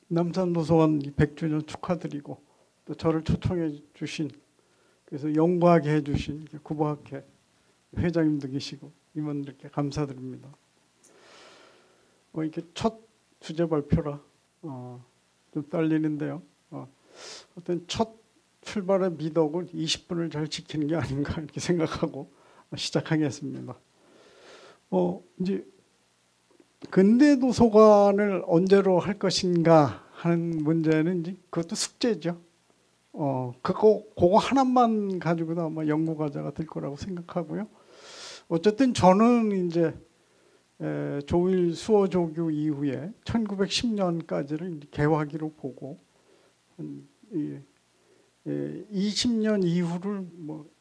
남산도서관 100주년 축하드리고 또 저를 초청해 주신 그래서 영구하게 해주신 구보학회 회장님도 계시고 임원들께 감사드립니다. 이렇게 첫 주제 발표라 좀 떨리는데요. 어떤 첫 출발의 미덕은 20분을 잘 지키는 게 아닌가 이렇게 생각하고 시작하겠습니다. 이제 근대 도서관을 언제로 할 것인가 하는 문제는 이제 그것도 숙제죠. 그거 하나만 가지고도 아마 연구 과제가 될 거라고 생각하고요. 어쨌든 저는 이제 조일 수어 조교 이후에 1910년까지를 개화기로 보고 20년 이후를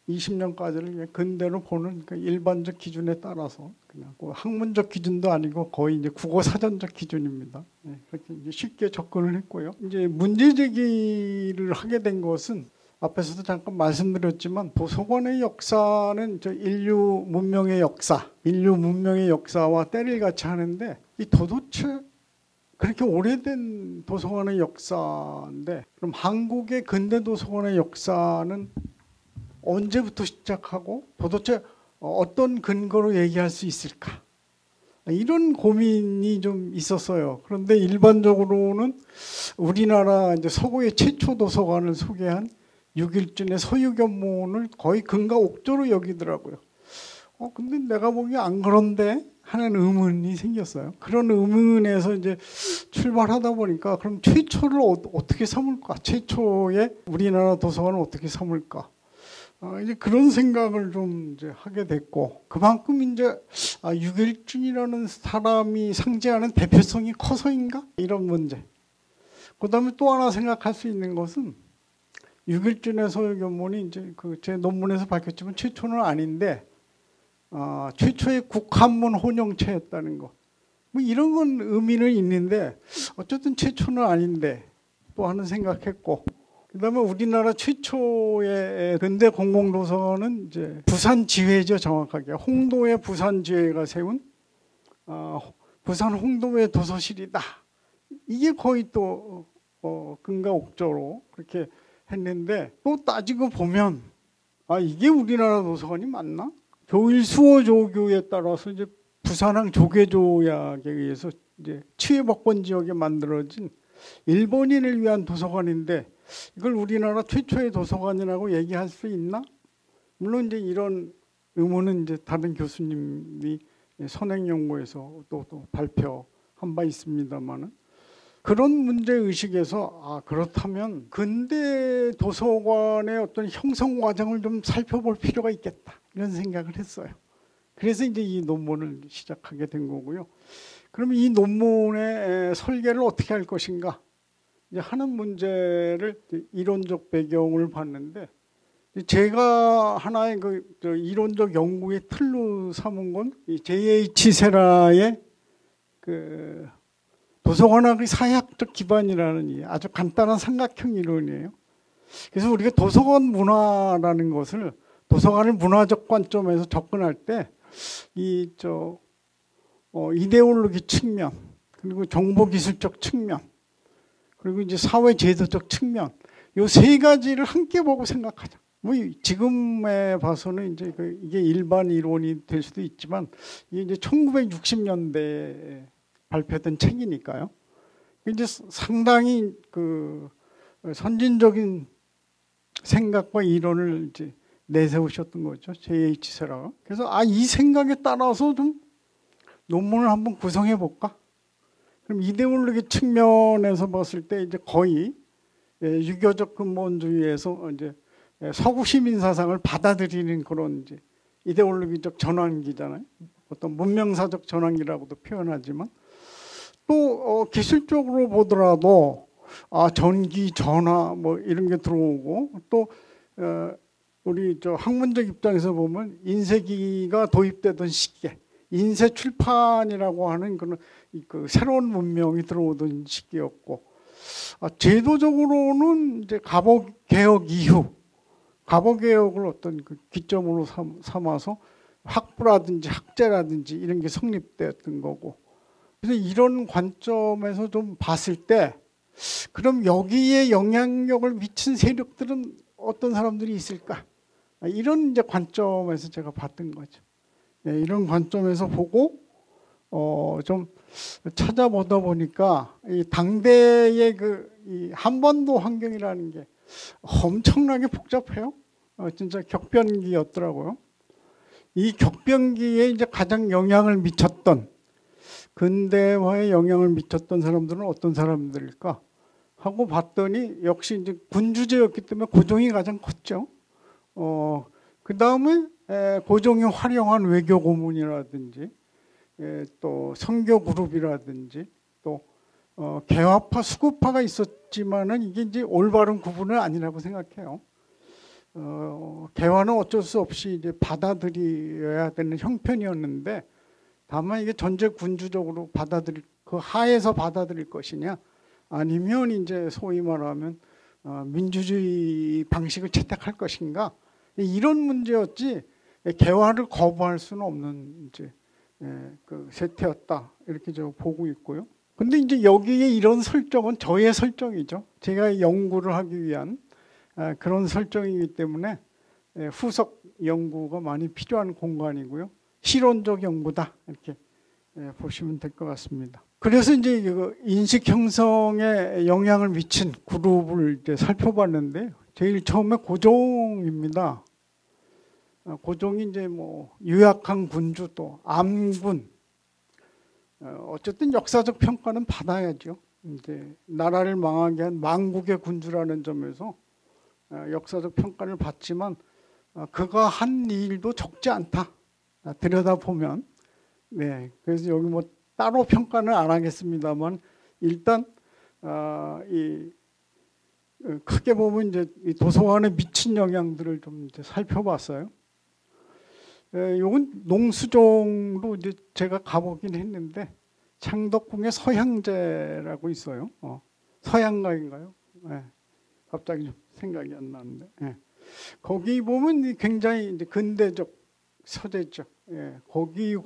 20년까지를 근대로 보는 그 일반적 기준에 따라서 그냥 학문적 기준도 아니고 거의 이제 국어 사전적 기준입니다. 그렇게 이제 쉽게 접근을 했고요. 이제 문제 제기를 하게 된 것은 앞에서도 잠깐 말씀드렸지만 도서관의 역사는 인류 문명의 역사와 때를 같이 하는데 이 도대체 그렇게 오래된 도서관의 역사인데 그럼 한국의 근대 도서관의 역사는 언제부터 시작하고 도대체 어떤 근거로 얘기할 수 있을까? 이런 고민이 좀 있었어요. 그런데 일반적으로는 우리나라 이제 서구의 최초 도서관을 소개한 육일준의 서유견문을 거의 근거 옥조로 여기더라고요. 근데 내가 보기엔 안 그런데 하는 의문이 생겼어요. 그런 의문에서 이제 출발하다 보니까 그럼 최초를 어떻게 삼을까? 최초의 우리나라 도서관을 어떻게 삼을까? 이제 그런 생각을 좀 이제 하게 됐고 그만큼 이제 유길준이라는 사람이 상징하는 대표성이 커서인가? 이런 문제. 그다음에 또 하나 생각할 수 있는 것은 유길준의 서유견문이 이제 제 논문에서 밝혔지만 최초는 아닌데 최초의 국한문 혼용체였다는 거. 이런 건 의미는 있는데 어쨌든 최초는 아닌데 또 하는 생각했고 그다음에 우리나라 최초의 근대 공공도서관은 이제 부산지회죠. 정확하게 홍도의 부산지회가 세운 부산 홍도의 도서실이다. 이게 거의 또 근거 옥조로 그렇게 했는데 또 따지고 보면 이게 우리나라 도서관이 맞나? 조일 수어 조교에 따라서 이제 부산항 조계조약에 의해서 이제 치외법권 지역에 만들어진 일본인을 위한 도서관인데 이걸 우리나라 최초의 도서관이라고 얘기할 수 있나? 물론 이제 이런 의문은 이제 다른 교수님이 선행연구에서 또 발표한 바 있습니다만은 그런 문제 의식에서 그렇다면 근대 도서관의 어떤 형성 과정을 좀 살펴볼 필요가 있겠다 이런 생각을 했어요. 그래서 이제 이 논문을 시작하게 된 거고요. 그러면 이 논문의 설계를 어떻게 할 것인가? 이제 하는 문제를 이론적 배경을 봤는데 제가 하나의 이론적 연구의 틀로 삼은 건 J.H. 세라의 도서관학의 사회학적 기반이라는 아주 간단한 삼각형 이론이에요. 그래서 우리가 도서관 문화라는 것을 도서관을 문화적 관점에서 접근할 때 이데올로기 측면 그리고 정보기술적 측면 그리고 이제 사회제도적 측면 이 세 가지를 함께 보고 생각하자. 지금에 봐서는 이제 이게 일반 이론이 될 수도 있지만 이게 이제 1960년대에 발표된 책이니까요. 이제 상당히 선진적인 생각과 이론을 이제 내세우셨던 거죠. J.H. 세라가. 그래서 이 생각에 따라서 좀 논문을 한번 구성해 볼까? 그럼 이데올로기 측면에서 봤을 때 이제 거의 유교적 근본주의에서 이제 서구 시민 사상을 받아들이는 그런 이제 이데올로기적 전환기잖아요. 어떤 문명사적 전환기라고도 표현하지만 또 기술적으로 보더라도 전기, 전화 이런 게 들어오고 또 우리 학문적 입장에서 보면 인쇄기가 도입되던 시기에 인쇄 출판이라고 하는 그런 새로운 문명이 들어오던 시기였고 제도적으로는 이제 갑오개혁 이후 갑오개혁을 어떤 기점으로 삼아서 학부라든지 학제라든지 이런 게 성립되었던 거고 그래서 이런 관점에서 좀 봤을 때 그럼 여기에 영향력을 미친 세력들은 어떤 사람들이 있을까? 이런 이제 관점에서 제가 봤던 거죠. 예, 이런 관점에서 보고 좀 찾아보다 보니까 이 당대의 이 한반도 환경이라는 게 엄청나게 복잡해요. 진짜 격변기였더라고요. 이 격변기에 이제 가장 영향을 미쳤던 근대화에 영향을 미쳤던 사람들은 어떤 사람들일까 하고 봤더니 역시 이제 군주제였기 때문에 고종이 가장 컸죠. 그 다음에 고종이 활용한 외교 고문이라든지 또 선교 그룹이라든지 또 개화파 수구파가 있었지만은 이게 이제 올바른 구분은 아니라고 생각해요. 개화는 어쩔 수 없이 이제 받아들여야 되는 형편이었는데 다만 이게 전제 군주적으로 그 하에서 받아들일 것이냐 아니면 이제 소위 말하면 민주주의 방식을 채택할 것인가 이런 문제였지 개화를 거부할 수는 없는 이제 그 세태였다 이렇게 저 보고 있고요. 근데 이제 여기에 이런 설정은 저의 설정이죠. 제가 연구를 하기 위한 그런 설정이기 때문에 후속 연구가 많이 필요한 공간이고요. 실론적 연구다 이렇게 보시면 될 것 같습니다. 그래서 이제 인식 형성에 영향을 미친 그룹을 이제 살펴봤는데 제일 처음에 고종입니다. 고종이 이제 뭐 유약한 군주 또 암군 어쨌든 역사적 평가는 받아야죠. 이제 나라를 망하게 한 망국의 군주라는 점에서 역사적 평가를 받지만 그가 한 일도 적지 않다. 들여다보면 네 그래서 여기 뭐 따로 평가는 안 하겠습니다만 일단 크게 보면 이제 이 도서관에 미친 영향들을 좀 이제 살펴봤어요. 요건 농수종도 이제 제가 가보긴 했는데 창덕궁에 서양제라고 있어요. 서양가인가요? 네. 갑자기 좀 생각이 안 나는데 거기 보면 굉장히 이제 근대적 서재죠. 거기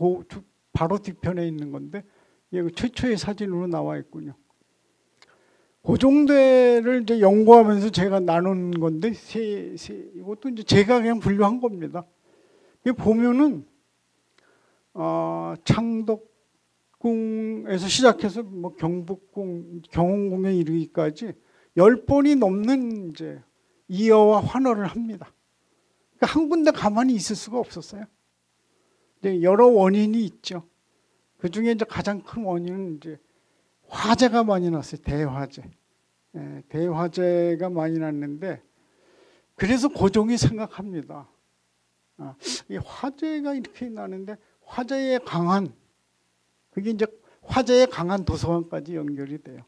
바로 뒤편에 있는 건데 최초의 사진으로 나와 있군요. 고종대를 이제 연구하면서 제가 나눈 건데 이것도 이제 제가 그냥 분류한 겁니다. 보면은 창덕궁에서 시작해서 뭐 경복궁, 경운궁에 이르기까지 10번이 넘는 이제 이어와 환호를 합니다. 그러니까 한 군데 가만히 있을 수가 없었어요. 근데 여러 원인이 있죠. 그 중에 이제 가장 큰 원인은 이제 화재가 많이 났어요. 대화재. 대화재가 많이 났는데 그래서 고종이 생각합니다. 이 화재가 이렇게 나는데 화재에 강한 그게 이제 화재에 강한 도서관까지 연결이 돼요.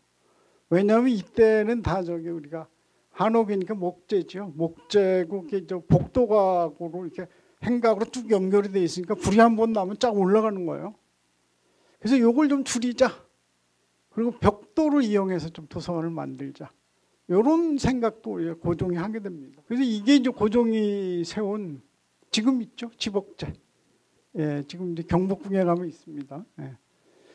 왜냐하면 이때는 다 우리가 한옥이니까 목재죠. 목재고 복도각으로 이렇게 행각으로 쭉 연결이 돼 있으니까 불이 한 번 나면 쫙 올라가는 거예요. 그래서 요걸 좀 줄이자. 그리고 벽돌을 이용해서 좀 도서관을 만들자. 이런 생각도 고종이 하게 됩니다. 그래서 이게 이제 고종이 세운 지금 있죠. 지복재. 지금 이제 경복궁에 가면 있습니다.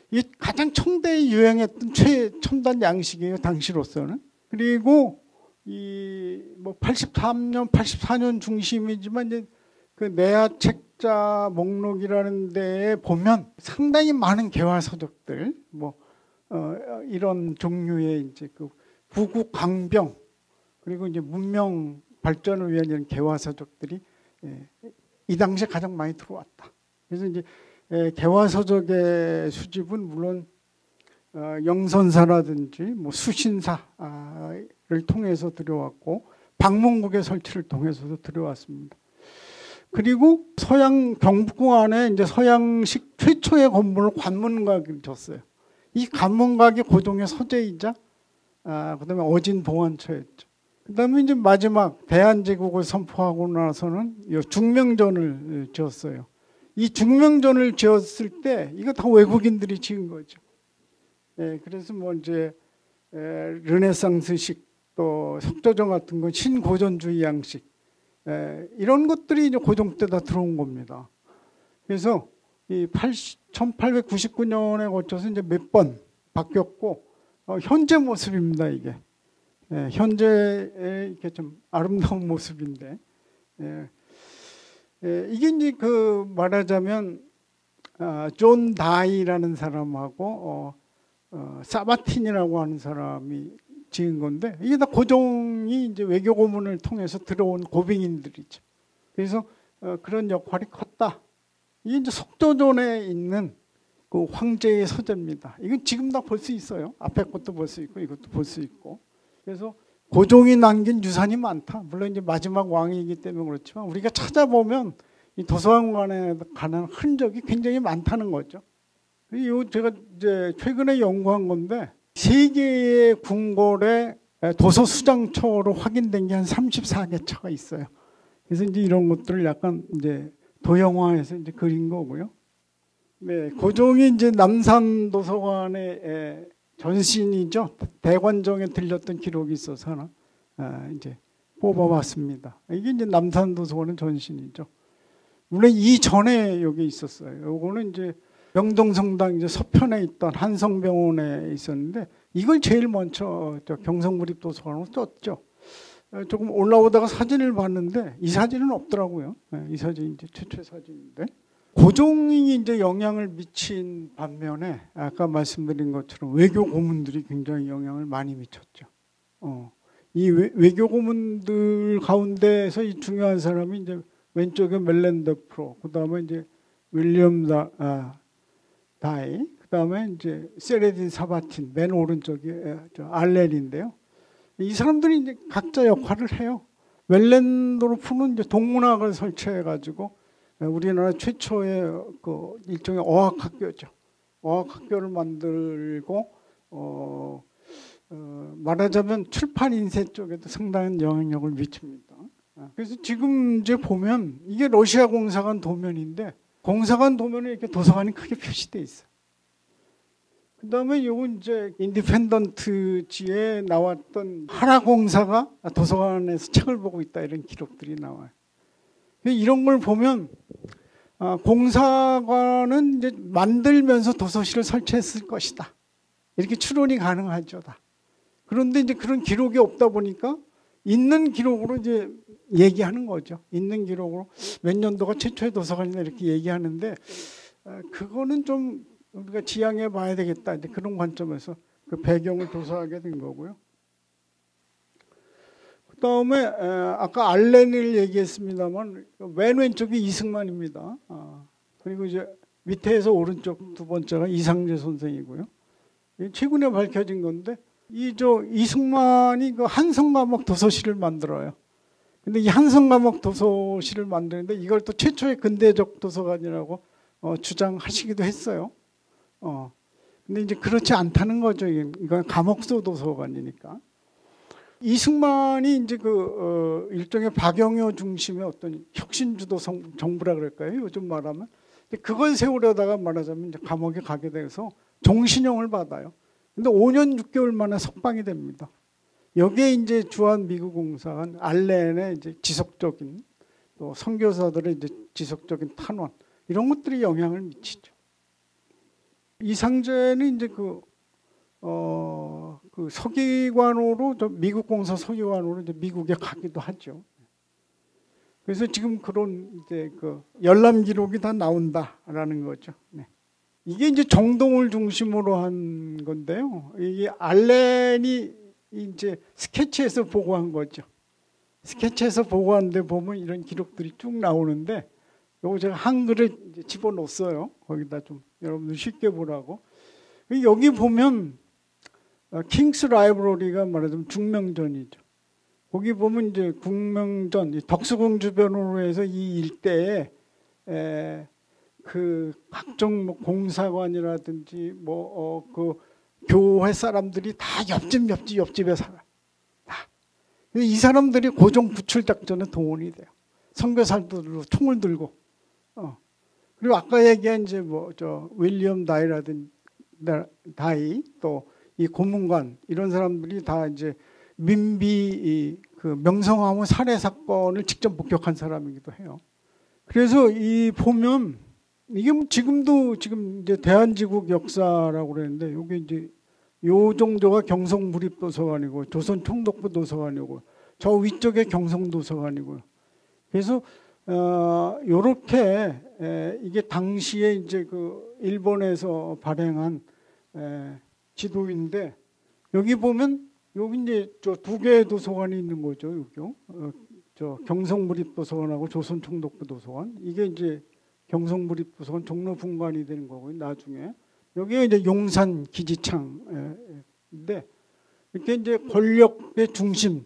이게 가장 청대에 유행했던 최첨단 양식이에요. 당시로서는. 그리고 이 뭐 83년, 84년 중심이지만 이제 그 내화책자 목록이라는 데에 보면 상당히 많은 개화서적들 뭐 이런 종류의 이제 그 부국 강병 그리고 이제 문명 발전을 위한 이런 개화서적들이 이 당시에 가장 많이 들어왔다. 그래서 이제 개화서적의 수집은 물론 영선사라든지 뭐 수신사를 통해서 들여왔고 방문국의 설치를 통해서도 들여왔습니다. 그리고 서양 경복궁 안에 이제 서양식 최초의 건물을 관문각을 졌어요. 이 관문각이 고종의 서재이자 그다음에 어진 봉안처였죠. 그다음에 이제 마지막 대한제국을 선포하고 나서는 중명전을 지었어요. 이 중명전을 지었을 때 이거 다 외국인들이 지은 거죠. 그래서 뭐 이제 르네상스식 또 석조정 같은 건 신고전주의 양식 이런 것들이 이제 고종 때 다 들어온 겁니다. 그래서 이 1899년에 거쳐서 이제 몇 번 바뀌었고 현재 모습입니다, 이게. 예, 현재의 이렇게 좀 아름다운 모습인데, 예, 예, 이게 이제 그 말하자면 존 다이라는 사람하고 사바틴이라고 하는 사람이 지은 건데, 이게 다 고종이 이제 외교 고문을 통해서 들어온 고빙인들이죠. 그래서 그런 역할이 컸다. 이게 이제 속조존에 있는 그 황제의 서재입니다. 이건 지금 다 볼 수 있어요. 앞에 것도 볼 수 있고 이것도 볼 수 있고. 그래서 고종이 남긴 유산이 많다. 물론 이제 마지막 왕이기 때문에 그렇지만 우리가 찾아보면 이 도서관에 관한 흔적이 굉장히 많다는 거죠. 이 제가 이제 최근에 연구한 건데 세계의 궁궐의 도서 수장처로 확인된 게 한 34개처가 있어요. 그래서 이제 이런 것들을 약간 이제 도형화해서 이제 그린 거고요. 네, 고종이 이제 남산 도서관의 전신이죠. 대관정에 들렸던 기록이 있어서 하나 이제 뽑아봤습니다. 이게 이제 남산 도서관의 전신이죠. 물론 이전에 여기 있었어요. 요거는 이제 명동성당 이제 서편에 있던 한성병원에 있었는데 이걸 제일 먼저 경성구립도서관으로 썼죠. 조금 올라오다가 사진을 봤는데 이 사진은 없더라고요. 이 사진이 이제 최초의 사진인데. 고종이 이제 영향을 미친 반면에 아까 말씀드린 것처럼 외교 고문들이 굉장히 영향을 많이 미쳤죠. 이 외교 고문들 가운데서 이 중요한 사람이 이제 왼쪽에 멜랜더 프로, 그 다음에 이제 윌리엄 다이, 그 다음에 이제 세레딘 사바틴, 맨 오른쪽에 알렌인데요. 이 사람들이 이제 각자 역할을 해요. 멜랜도르프는 이제 동문학을 설치해가지고 우리나라 최초의 그 일종의 어학학교죠. 어학학교를 만들고 말하자면 출판 인쇄 쪽에도 상당한 영향력을 미칩니다. 그래서 지금 이제 보면 이게 러시아 공사관 도면인데 공사관 도면에 이렇게 도서관이 크게 표시돼 있어요. 그 다음에 요건 이제 인디펜던트지에 나왔던 하라 공사가 도서관에서 책을 보고 있다 이런 기록들이 나와요. 이런 걸 보면 공사관은 이제 만들면서 도서실을 설치했을 것이다. 이렇게 추론이 가능하죠. 다. 그런데 이제 그런 기록이 없다 보니까 있는 기록으로 이제 얘기하는 거죠. 있는 기록으로 몇 년도가 최초의 도서관이다 이렇게 얘기하는데 그거는 좀 우리가 지양해 봐야 되겠다. 이제 그런 관점에서 그 배경을 조사하게 된 거고요. 그 다음에 아까 알렌을 얘기했습니다만 맨 왼쪽이 이승만입니다. 그리고 이제 밑에서 오른쪽 두 번째가 이상재 선생이고요. 최근에 밝혀진 건데 이승만이 그 한성감옥 도서실을 만들어요. 근데 이 한성감옥 도서실을 만드는데 이걸 또 최초의 근대적 도서관이라고 주장하시기도 했어요. 근데 이제 그렇지 않다는 거죠. 이건 감옥소 도서관이니까. 이승만이 이제 일종의 박영효 중심의 어떤 혁신주도 정부라 그럴까요? 요즘 말하면. 그걸 세우려다가 말하자면 이제 감옥에 가게 돼서 종신형을 받아요. 근데 5년 6개월 만에 석방이 됩니다. 여기에 이제 주한 미국 공사관 알렌의 이제 지속적인 또 선교사들의 이제 지속적인 탄원 이런 것들이 영향을 미치죠. 이상재는 이제 그 서기관으로 미국 공사 서기관으로 이제 미국에 가기도 하죠. 그래서 지금 그런 이제 그 열람 기록이 다 나온다라는 거죠. 네. 이게 이제 정동을 중심으로 한 건데요. 이게 알렌이 이제 스케치해서 보고한 거죠. 스케치해서 보고한데 보면 이런 기록들이 쭉 나오는데 요거 제가 한글에 이제 집어넣었어요. 거기다 좀 여러분들 쉽게 보라고. 여기 보면 킹스 라이브러리가 말하자면 중명전이죠. 거기 보면 이제 국명전, 덕수궁 주변으로 해서 이 일대에 그 각종 뭐 공사관이라든지 그 교회 사람들이 다 옆집에 살아. 다. 이 사람들이 고종 구출 작전에 동원이 돼요. 선교사들로 총을 들고. 그리고 아까 얘기한 이제 윌리엄 다이 또 이 고문관 이런 사람들이 다 이제 민비 그 명성황후 살해 사건을 직접 목격한 사람이기도 해요. 그래서 이 보면 이게 지금 이제 대한제국 역사라고 그러는데 이게 이제 요 정도가 경성무립도서관이고 조선총독부 도서관이고 저 위쪽에 경성도서관이고요. 그래서 요렇게 이게 당시에 이제 그 일본에서 발행한 지도인데 여기 보면 여기 이제 저 두 개의 도서관이 있는 거죠. 여기요. 저 경성무립도서관하고 조선총독부 도서관. 이게 이제 경성무립도서관 종로분관이 되는 거고요. 나중에 여기가 이제 용산 기지창인데 이렇게 이제 권력의 중심,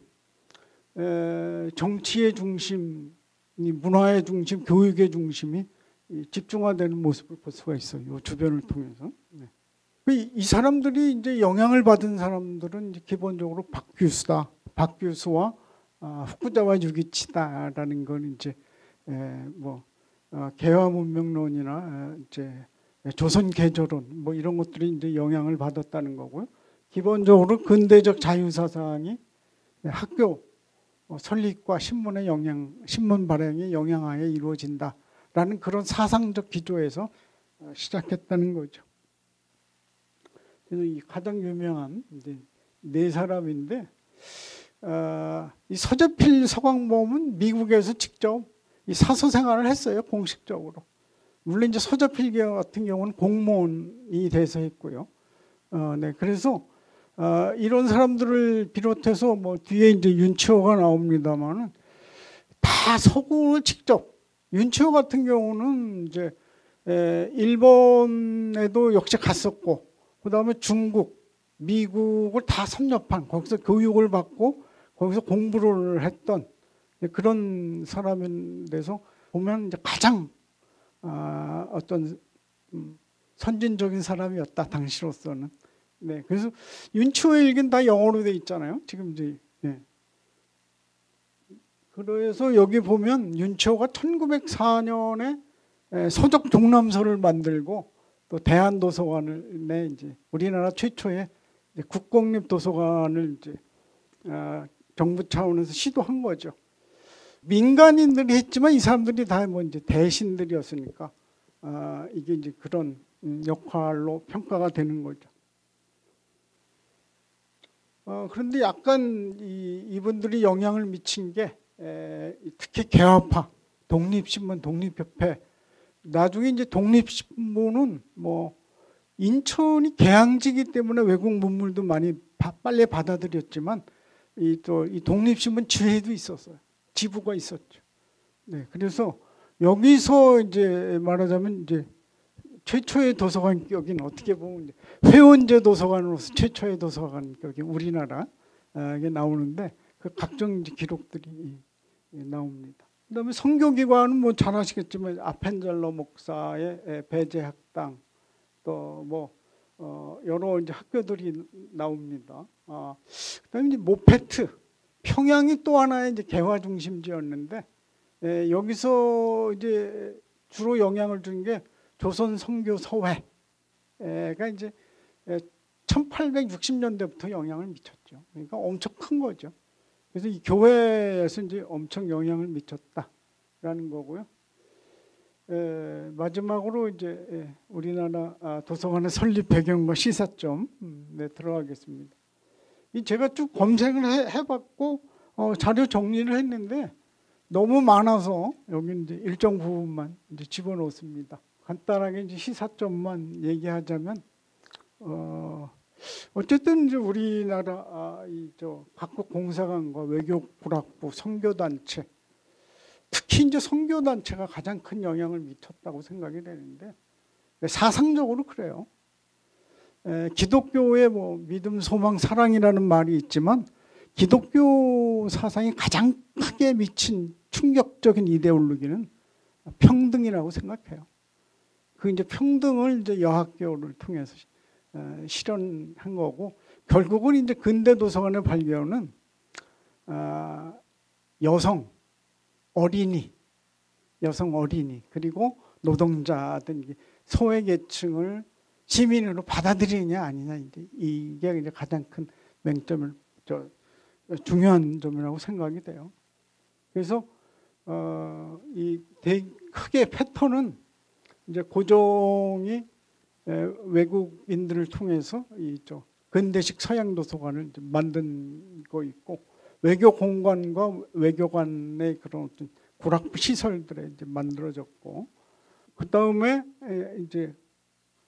정치의 중심, 문화의 중심, 교육의 중심이 집중화되는 모습을 볼 수가 있어요. 이 주변을 통해서. 네. 이 사람들이 이제 영향을 받은 사람들은 이제 기본적으로 박규수다. 박규수와 후쿠자와 유기치다라는 건 이제 개화문명론이나 이제 조선개조론 뭐 이런 것들이 이제 영향을 받았다는 거고요. 기본적으로 근대적 자유사상이 학교 설립과 신문의 신문 발행의 영향하에 이루어진다라는 그런 사상적 기조에서 시작했다는 거죠. 그래서 이 가장 유명한 이제 네 사람인데 이 서재필 서광범은 미국에서 직접 이 사서 생활을 했어요. 공식적으로. 물론 이제 서재필 같은 경우는 공무원이 돼서 했고요. 네, 그래서 이런 사람들을 비롯해서 뭐 뒤에 이제 윤치호가 나옵니다만은 다 서구를 직접 윤치호 같은 경우는 이제 일본에도 역시 갔었고 그다음에 중국, 미국을 다 섭렵한 거기서 교육을 받고 거기서 공부를 했던 그런 사람인데서 보면 이제 가장 어떤 선진적인 사람이었다 당시로서는. 네, 그래서 윤치호의 일기는 다 영어로 돼 있잖아요. 지금 이제. 네. 그래서 여기 보면 윤치호가 1904년에 서적 종람서를 만들고 또 대한도서관을 이제 우리나라 최초의 국공립 도서관을 이제 정부 차원에서 시도한 거죠. 민간인들이 했지만 이 사람들이 다 뭐 이제 대신들이었으니까 이게 이제 그런 역할로 평가가 되는 거죠. 그런데 약간 이분들이 영향을 미친 게 특히 개화파, 독립신문, 독립협회. 나중에 이제 독립신문은 뭐 인천이 개항지기 때문에 외국 문물도 많이 빨리 받아들였지만 이 독립신문 지회도 있었어요. 지부가 있었죠. 네, 그래서 여기서 이제 말하자면 이제 최초의 도서관격인 어떻게 보면 이제 회원제 도서관으로서 최초의 도서관격이 우리나라 이게 나오는데 그 각종 이제 기록들이 나옵니다. 그다음에 선교기관은 뭐 잘 아시겠지만 아펜젤러 목사의 배제학당 또 뭐 여러 이제 학교들이 나옵니다. 그다음에 이제 모페트 평양이 또 하나의 이제 개화 중심지였는데 여기서 이제 주로 영향을 준 게 조선 선교 서회가 이제 1860년대부터 영향을 미쳤죠. 그러니까 엄청 큰 거죠. 그래서 이 교회에서 이제 엄청 영향을 미쳤다라는 거고요. 마지막으로 이제 우리나라 도서관의 설립 배경과 시사점 들어가겠습니다. 제가 쭉 검색을 해봤고 자료 정리를 했는데 너무 많아서 여기 이제 일정 부분만 이제 집어넣습니다. 간단하게 이제 시사점만 얘기하자면 어쨌든 이제 우리나라 각국 공사관과 외교부락부 선교단체 특히 이제 선교단체가 가장 큰 영향을 미쳤다고 생각이 되는데 사상적으로 그래요. 기독교의 뭐 믿음, 소망, 사랑이라는 말이 있지만 기독교 사상이 가장 크게 미친 충격적인 이데올로기는 평등이라고 생각해요. 그 이제 평등을 이제 여학교를 통해서 실현한 거고 결국은 이제 근대 도서관의 발견은 여성, 어린이 그리고 노동자든 소외계층을 시민으로 받아들이느냐 아니냐 이게 이제 가장 큰 맹점을 중요한 점이라고 생각이 돼요. 그래서 크게 패턴은 이제 고종이 외국인들을 통해서 근대식 서양 도서관을 이제 만든 거 있고, 외교 공간과 외교관의 그런 어떤 구락부 시설들에 이제 만들어졌고, 그 다음에 이제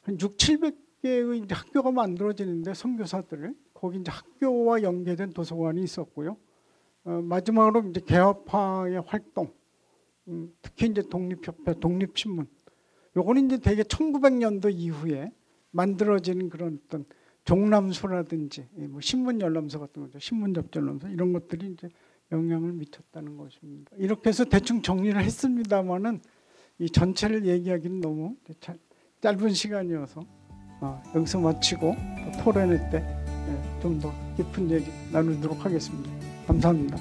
한 6, 700개의 이제 학교가 만들어지는데, 선교사들을 거기 이제 학교와 연계된 도서관이 있었고요. 마지막으로 이제 개업파의 활동, 특히 이제 독립협회, 독립신문, 요거는 이제 대개 1900년도 이후에 만들어진 그런 어떤 종람소라든지 뭐 신문 열람소 같은 거죠. 신문 접전람소 이런 것들이 이제 영향을 미쳤다는 것입니다. 이렇게 해서 대충 정리를 했습니다만은 이 전체를 얘기하기는 너무 짧은 시간이어서 여기서 마치고 또 토론회 때 좀 더 깊은 얘기 나누도록 하겠습니다. 감사합니다.